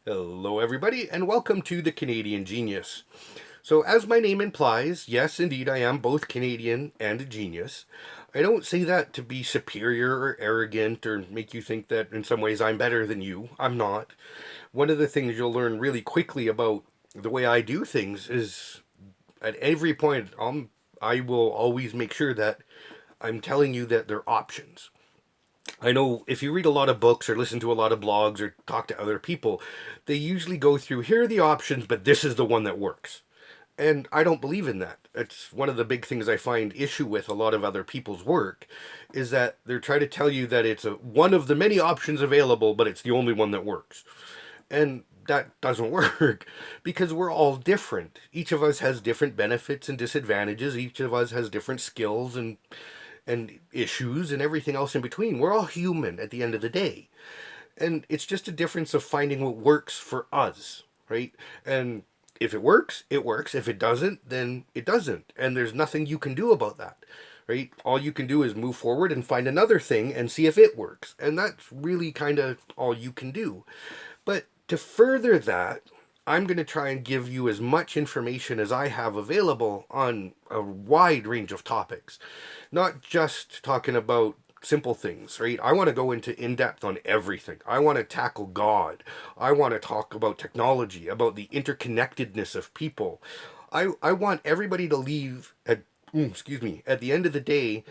Hello, everybody, and welcome to the Canadian Genius. So, as my name implies, yes, indeed, I am both Canadian and a genius. I don't say that to be superior or arrogant or make you think that in some ways I'm better than you. I'm not. One of the things you'll learn really quickly about the way I do things is at every point, I will always make sure that I'm telling you that they're options. I know if you read a lot of books or listen to a lot of blogs or talk to other people, they usually go through here are the options, but this is the one that works. And I don't believe in that. It's one of the big things I find issue with a lot of other people's work is that they're trying to tell you that it's one of the many options available, but it's the only one that works. And that doesn't work because we're all different. Each of us has different benefits and disadvantages. Each of us has different skills and issues and everything else in between. We're all human at the end of the day. And it's just a difference of finding what works for us, right? And if it works, it works. If it doesn't, then it doesn't. And there's nothing you can do about that, right? All you can do is move forward and find another thing and see if it works. And that's really kind of all you can do. But to further that, I'm going to try and give you as much information as I have available on a wide range of topics. Not just talking about simple things, right? I want to go into in depth on everything. I want to tackle God. I want to talk about technology, about the interconnectedness of people. I want everybody to leave at the end of the day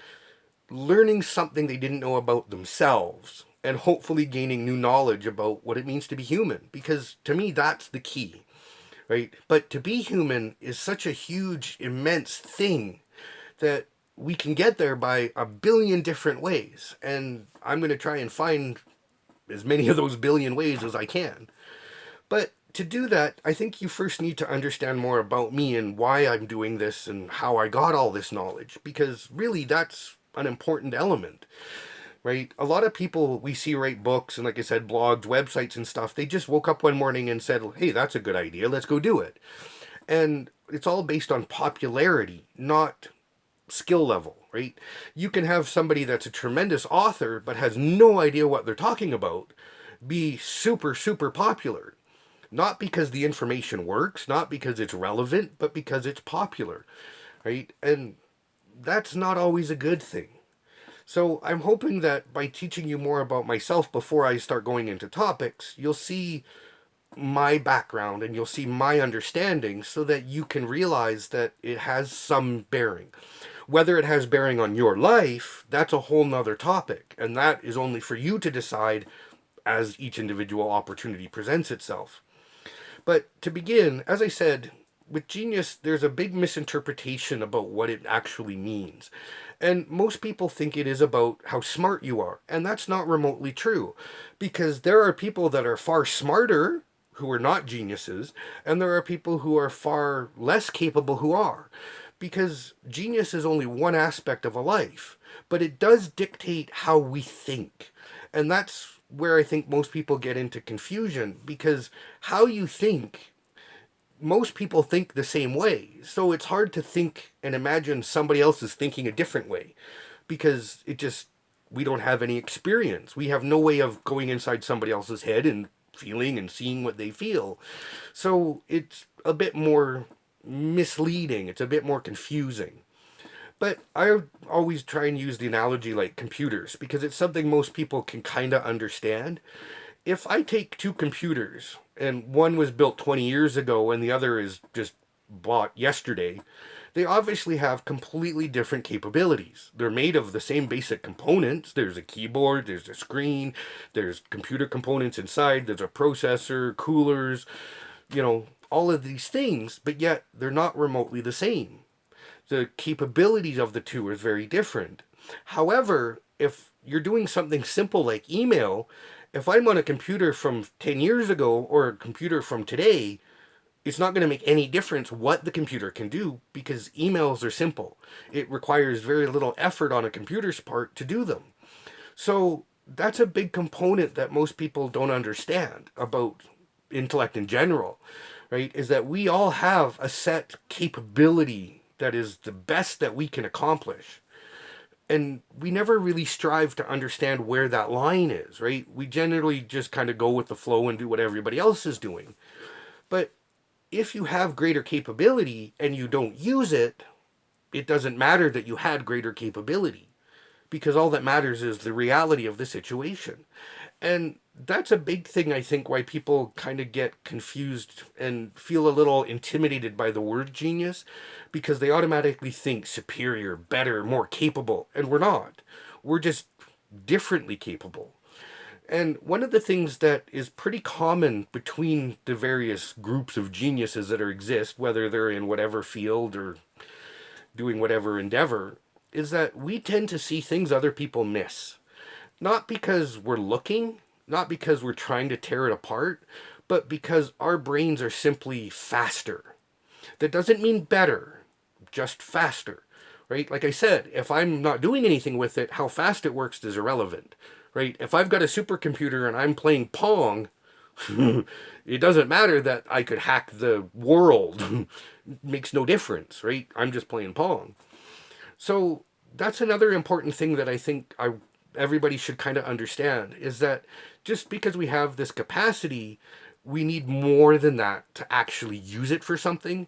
learning something they didn't know about themselves and hopefully gaining new knowledge about what it means to be human, because to me that's the key, right? But to be human is such a huge, immense thing that we can get there by a billion different ways, and I'm going to try and find as many of those billion ways as I can. But to do that, I think you first need to understand more about me and why I'm doing this and how I got all this knowledge, because really that's an important element, right? A lot of people we see write books and, like I said, blogs, websites, and stuff. They just woke up one morning and said, hey, that's a good idea. Let's go do it. And it's all based on popularity, not skill level, right? You can have somebody that's a tremendous author but has no idea what they're talking about be super, super popular. Not because the information works, not because it's relevant, but because it's popular, right? And that's not always a good thing. So I'm hoping that by teaching you more about myself before I start going into topics, you'll see my background and you'll see my understanding so that you can realize that it has some bearing. Whether it has bearing on your life, that's a whole nother topic. And that is only for you to decide as each individual opportunity presents itself. But to begin, as I said, with genius, there's a big misinterpretation about what it actually means. And most people think it is about how smart you are. And that's not remotely true. Because there are people that are far smarter who are not geniuses, and there are people who are far less capable who are. Because genius is only one aspect of a life, but it does dictate how we think. And that's where I think most people get into confusion, because how you think, most people think the same way. So it's hard to think and imagine somebody else is thinking a different way because we don't have any experience. We have no way of going inside somebody else's head and feeling and seeing what they feel. So it's a bit more misleading. It's a bit more confusing. But I always try and use the analogy like computers because it's something most people can kind of understand. If I take two computers and one was built 20 years ago and the other is just bought yesterday, they obviously have completely different capabilities. They're made of the same basic components. There's a keyboard, there's a screen, there's computer components inside, there's a processor, coolers, all of these things, but yet they're not remotely the same. The capabilities of the two are very different. However, if you're doing something simple like email, if I'm on a computer from 10 years ago or a computer from today, it's not going to make any difference what the computer can do because emails are simple. It requires very little effort on a computer's part to do them. So that's a big component that most people don't understand about intellect in general, right? Is that we all have a set capability that is the best that we can accomplish. And we never really strive to understand where that line is, right? We generally just kind of go with the flow and do what everybody else is doing. But if you have greater capability and you don't use it, it doesn't matter that you had greater capability, because all that matters is the reality of the situation. And that's a big thing, I think, why people kind of get confused and feel a little intimidated by the word genius, because they automatically think superior, better, more capable, and we're not. We're just differently capable. And one of the things that is pretty common between the various groups of geniuses that exist, whether they're in whatever field or doing whatever endeavor, is that we tend to see things other people miss. Not because we're looking, not because we're trying to tear it apart, but because our brains are simply faster. That doesn't mean better, just faster, right? Like I said, if I'm not doing anything with it, how fast it works is irrelevant, right? If I've got a supercomputer and I'm playing Pong, it doesn't matter that I could hack the world. It makes no difference, right? I'm just playing Pong. So that's another important thing that I think everybody should kind of understand, is that just because we have this capacity, we need more than that to actually use it for something.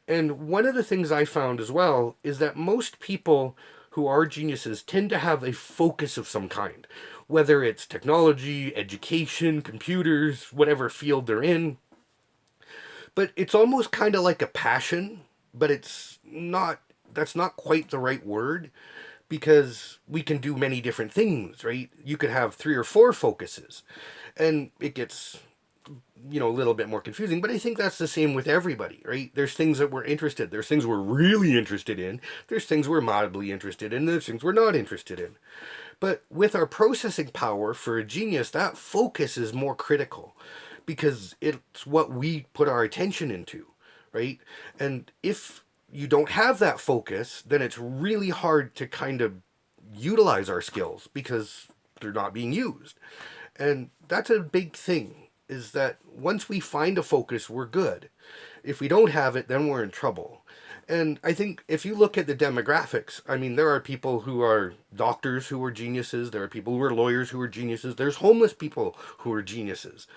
And one of the things I found as well is that most people who are geniuses tend to have a focus of some kind, whether it's technology, education, computers, whatever field they're in. But it's almost kind of like a passion, but it's not, that's not quite the right word, because we can do many different things, right? You could have 3 or 4 focuses, and it gets, a little bit more confusing. But I think that's the same with everybody, right? There's things that we're interested, there's things we're really interested in, there's things we're moderately interested in, there's things we're not interested in. But with our processing power for a genius, that focus is more critical, because it's what we put our attention into, right? And if you don't have that focus, then it's really hard to kind of utilize our skills, because they're not being used. And that's a big thing, is that once we find a focus, we're good. If we don't have it, then we're in trouble. And I think if you look at the demographics, I mean, there are people who are doctors who are geniuses, there are people who are lawyers who are geniuses, there's homeless people who are geniuses.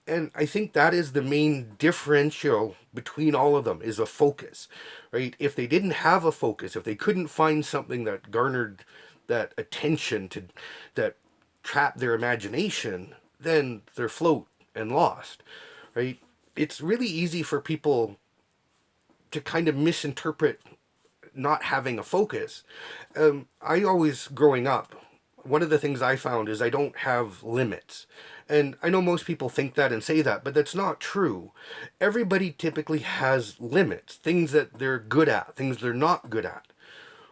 And I think that is the main differential between all of them, is a focus, right? If they didn't have a focus, if they couldn't find something that garnered that attention, that trapped their imagination, then they're float and lost, right? It's really easy for people to kind of misinterpret not having a focus. I always, growing up, one of the things I found is I don't have limits. And I know most people think that and say that, but that's not true. Everybody typically has limits, things that they're good at, things they're not good at,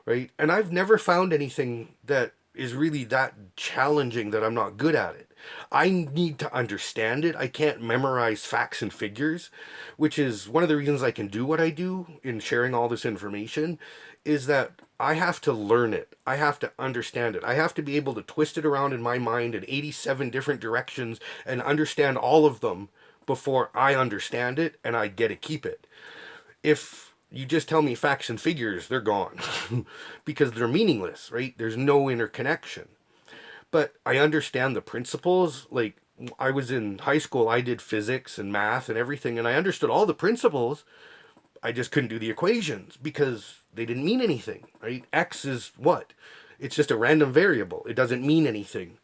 right? And I've never found anything that is really that challenging that I'm not good at it. I need to understand it. I can't memorize facts and figures, which is one of the reasons I can do what I do in sharing all this information, is that I have to learn it. I have to understand it. I have to be able to twist it around in my mind in 87 different directions and understand all of them before I understand it and I get to keep it. If you just tell me facts and figures, they're gone because they're meaningless, right? There's no interconnection. But I understand the principles. Like, I was in high school, I did physics and math and everything, and I understood all the principles. I just couldn't do the equations because they didn't mean anything, right? X is what? It's just a random variable. It doesn't mean anything.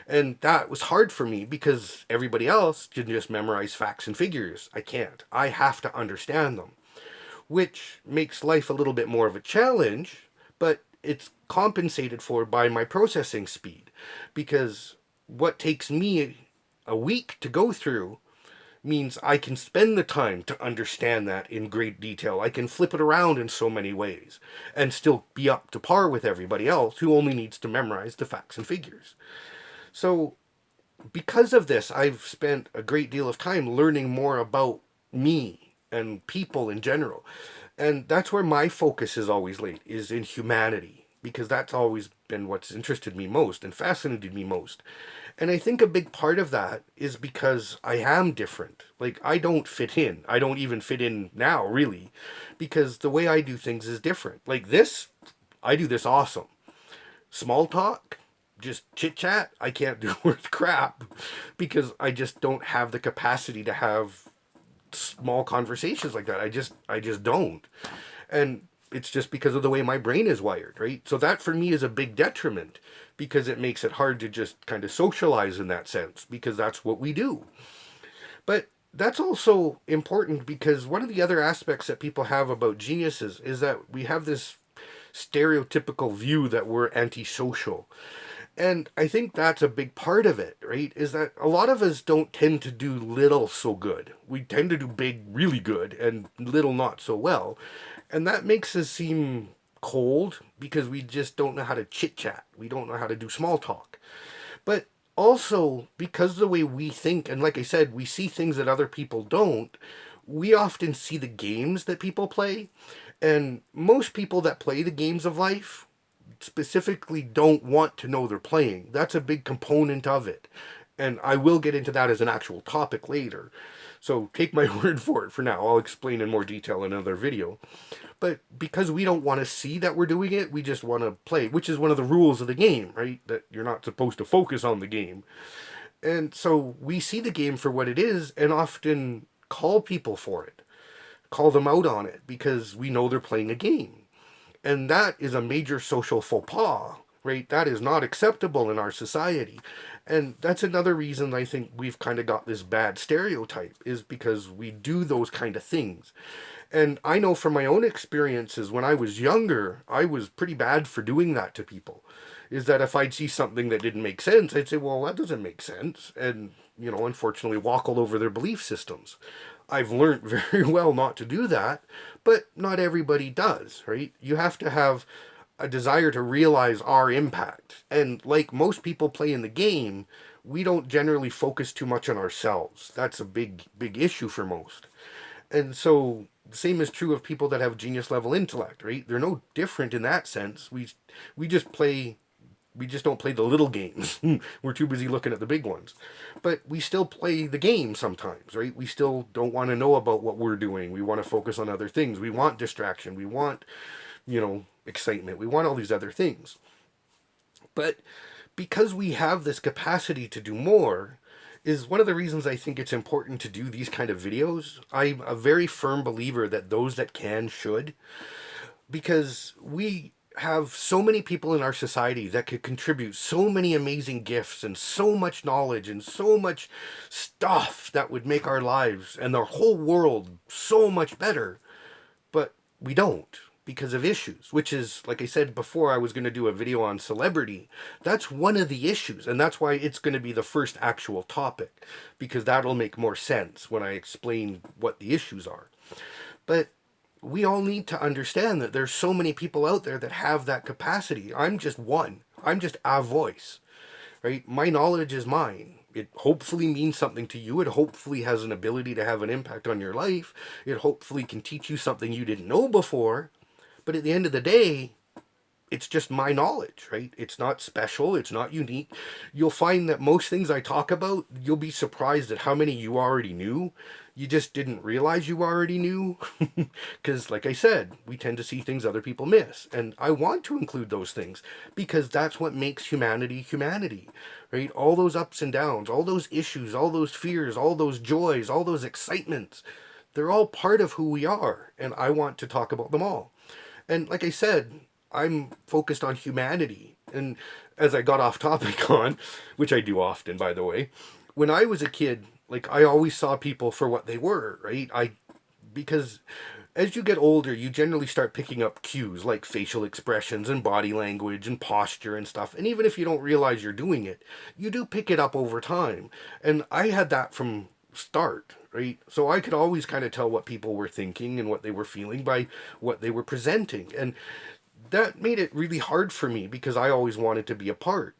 And that was hard for me because everybody else can just memorize facts and figures. I can't. I have to understand them, which makes life a little bit more of a challenge, but it's compensated for by my processing speed, because what takes me a week to go through means I can spend the time to understand that in great detail. I can flip it around in so many ways and still be up to par with everybody else who only needs to memorize the facts and figures. So because of this, I've spent a great deal of time learning more about me and people in general. And that's where my focus is always laid, is in humanity, because that's always been what's interested me most and fascinated me most. And I think a big part of that is because I am different. Like, I don't fit in. I don't even fit in now, really, because the way I do things is different. Like this, I do this awesome. Small talk, just chit chat, I can't do worth crap because I just don't have the capacity to have small conversations like that. I just don't. And it's just because of the way my brain is wired, right? So that for me is a big detriment because it makes it hard to just kind of socialize in that sense because that's what we do. But that's also important because one of the other aspects that people have about geniuses is that we have this stereotypical view that we're antisocial. And I think that's a big part of it, right? Is that a lot of us don't tend to do little so good. We tend to do big really good and little not so well. And that makes us seem cold because we just don't know how to chit chat. We don't know how to do small talk. But also, because of the way we think, and like I said, we see things that other people don't, we often see the games that people play. And most people that play the games of life specifically don't want to know they're playing. That's a big component of it. And I will get into that as an actual topic later. So take my word for it for now. I'll explain in more detail in another video. But because we don't want to see that we're doing it, we just want to play, which is one of the rules of the game, right? That you're not supposed to focus on the game. And so we see the game for what it is and often call people for it, call them out on it because we know they're playing a game. And that is a major social faux pas, right? That is not acceptable in our society. And that's another reason I think we've kind of got this bad stereotype is because we do those kind of things. And I know from my own experiences when I was younger, I was pretty bad for doing that to people. Is that if I'd see something that didn't make sense, I'd say, well, that doesn't make sense. And, unfortunately walk all over their belief systems. I've learned very well not to do that, but not everybody does, right? You have to have a desire to realize our impact. And like most people play in the game, we don't generally focus too much on ourselves. That's a big, big issue for most. And so the same is true of people that have genius level intellect, right? They're no different in that sense. We just play we just don't play the little games. We're too busy looking at the big ones. But we still play the game sometimes, right? We still don't want to know about what we're doing. We want to focus on other things. We want distraction. We want, excitement. We want all these other things. But because we have this capacity to do more, is one of the reasons I think it's important to do these kind of videos. I'm a very firm believer that those that can should, because we have so many people in our society that could contribute so many amazing gifts and so much knowledge and so much stuff that would make our lives and our whole world so much better. But we don't because of issues, which is, like I said before, I was going to do a video on celebrity. That's one of the issues, and that's why it's going to be the first actual topic, because that'll make more sense when I explain what the issues are. But we all need to understand that there's so many people out there that have that capacity. I'm just one. I'm just a voice, right? My knowledge is mine. It hopefully means something to you. It hopefully has an ability to have an impact on your life. It hopefully can teach you something you didn't know before. But at the end of the day, it's just my knowledge, right? It's not special. It's not unique. You'll find that most things I talk about, you'll be surprised at how many you already knew. You just didn't realize you already knew. Because, like I said, we tend to see things other people miss. And I want to include those things because that's what makes humanity humanity, right? All those ups and downs, all those issues, all those fears, all those joys, all those excitements, they're all part of who we are. And I want to talk about them all. And like I said, I'm focused on humanity. And as I got off topic on, which I do often, by the way, when I was a kid, like I always saw people for what they were, right? Because as you get older, you generally start picking up cues like facial expressions and body language and posture and stuff. And even if you don't realize you're doing it, you do pick it up over time. And I had that from start, right? So I could always kind of tell what people were thinking and what they were feeling by what they were presenting. And that made it really hard for me because I always wanted to be a part.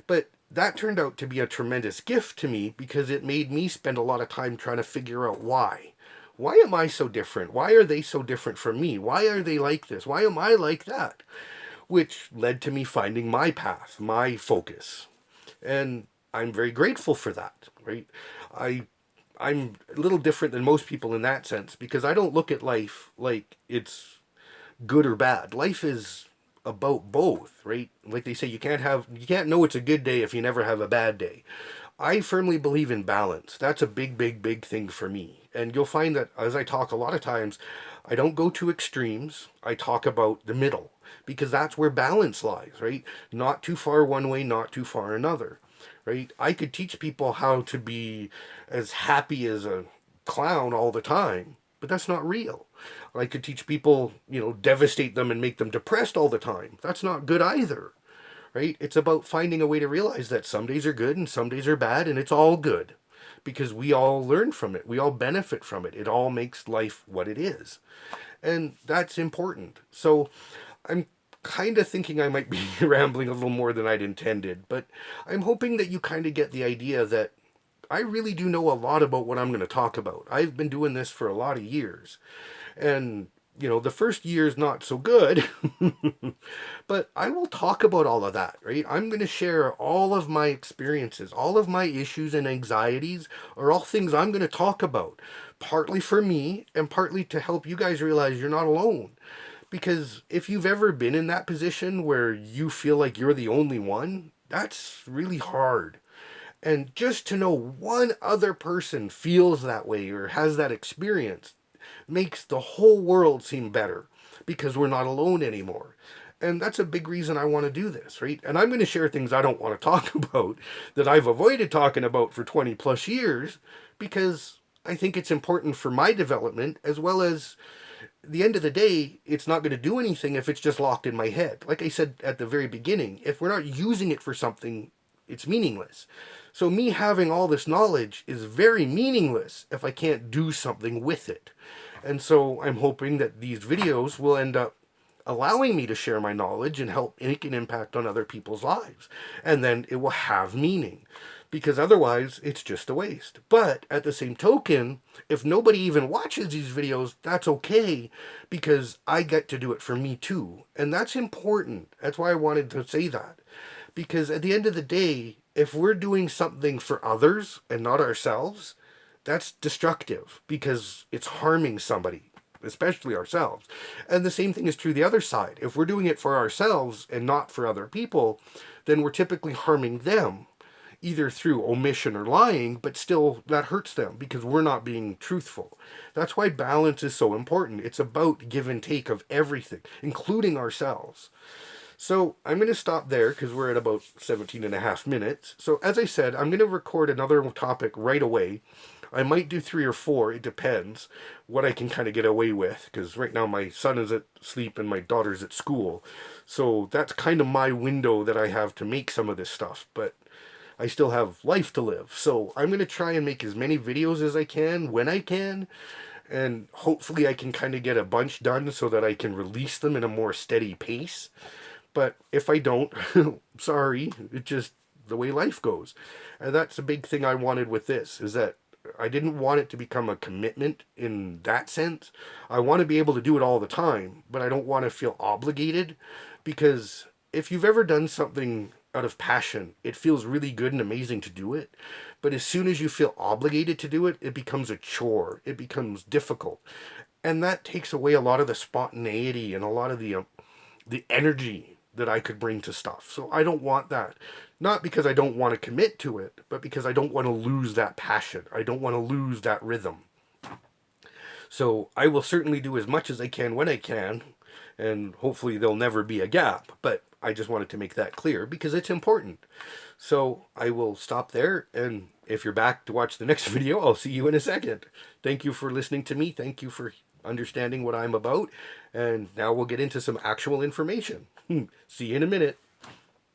But that turned out to be a tremendous gift to me because it made me spend a lot of time trying to figure out why. Why am I so different? Why are they so different from me? Why are they like this? Why am I like that? Which led to me finding my path, my focus. And I'm very grateful for that, right? I'm a little different than most people in that sense because I don't look at life like it's good or bad. Life is about both, right? Like they say, you can't know it's a good day if you never have a bad day. I firmly believe in balance. That's a big, big, big thing for me. And you'll find that as I talk a lot of times, I don't go to extremes. I talk about the middle because that's where balance lies, right? Not too far one way, not too far another, right? I could teach people how to be as happy as a clown all the time, but that's not real. I could teach people, devastate them and make them depressed all the time. That's not good either, right? It's about finding a way to realize that some days are good and some days are bad, and it's all good because we all learn from it. We all benefit from it. It all makes life what it is. And that's important. So I'm kind of thinking I might be rambling a little more than I'd intended, but I'm hoping that you kind of get the idea that I really do know a lot about what I'm going to talk about. I've been doing this for a lot of years. And the first year is not so good, but I will talk about all of that, right? I'm going to share all of my experiences, all of my issues and anxieties are all things I'm going to talk about, partly for me and partly to help you guys realize you're not alone. Because if you've ever been in that position where you feel like you're the only one, that's really hard. And just to know one other person feels that way or has that experience makes the whole world seem better because we're not alone anymore. And that's a big reason I want to do this, right? And I'm going to share things I don't want to talk about that I've avoided talking about for 20 plus years because I think it's important for my development as well as the end of the day, it's not going to do anything if it's just locked in my head. Like I said at the very beginning, if we're not using it for something, it's meaningless. So me having all this knowledge is very meaningless if I can't do something with it. And so I'm hoping that these videos will end up allowing me to share my knowledge and help make an impact on other people's lives. And then it will have meaning. Because otherwise, it's just a waste. But at the same token, if nobody even watches these videos, that's okay. Because I get to do it for me too. And that's important. That's why I wanted to say that. Because at the end of the day, if we're doing something for others and not ourselves, that's destructive because it's harming somebody, especially ourselves. And the same thing is true the other side. If we're doing it for ourselves and not for other people, then we're typically harming them, either through omission or lying, but still that hurts them because we're not being truthful. That's why balance is so important. It's about give and take of everything, including ourselves. So I'm going to stop there because we're at about 17 and a half minutes. So as I said, I'm going to record another topic right away. I might do 3 or 4. It depends what I can kind of get away with. Because right now my son is at sleep and my daughter's at school. So that's kind of my window that I have to make some of this stuff. But I still have life to live. So I'm going to try and make as many videos as I can when I can. And hopefully I can kind of get a bunch done so that I can release them in a more steady pace. But if I don't, sorry, it's just the way life goes. And that's a big thing I wanted with this, is that I didn't want it to become a commitment in that sense. I want to be able to do it all the time, but I don't want to feel obligated, because if you've ever done something out of passion, it feels really good and amazing to do it. But as soon as you feel obligated to do it, it becomes a chore. It becomes difficult. And that takes away a lot of the spontaneity and a lot of the energy that I could bring to stuff. So I don't want that. Not because I don't want to commit to it, but because I don't want to lose that passion. I don't want to lose that rhythm. So I will certainly do as much as I can when I can, and hopefully there'll never be a gap. But I just wanted to make that clear because it's important. So I will stop there, and if you're back to watch the next video, I'll see you in a second. Thank you for listening to me. Thank you for understanding what I'm about. And now we'll get into some actual information. See you in a minute.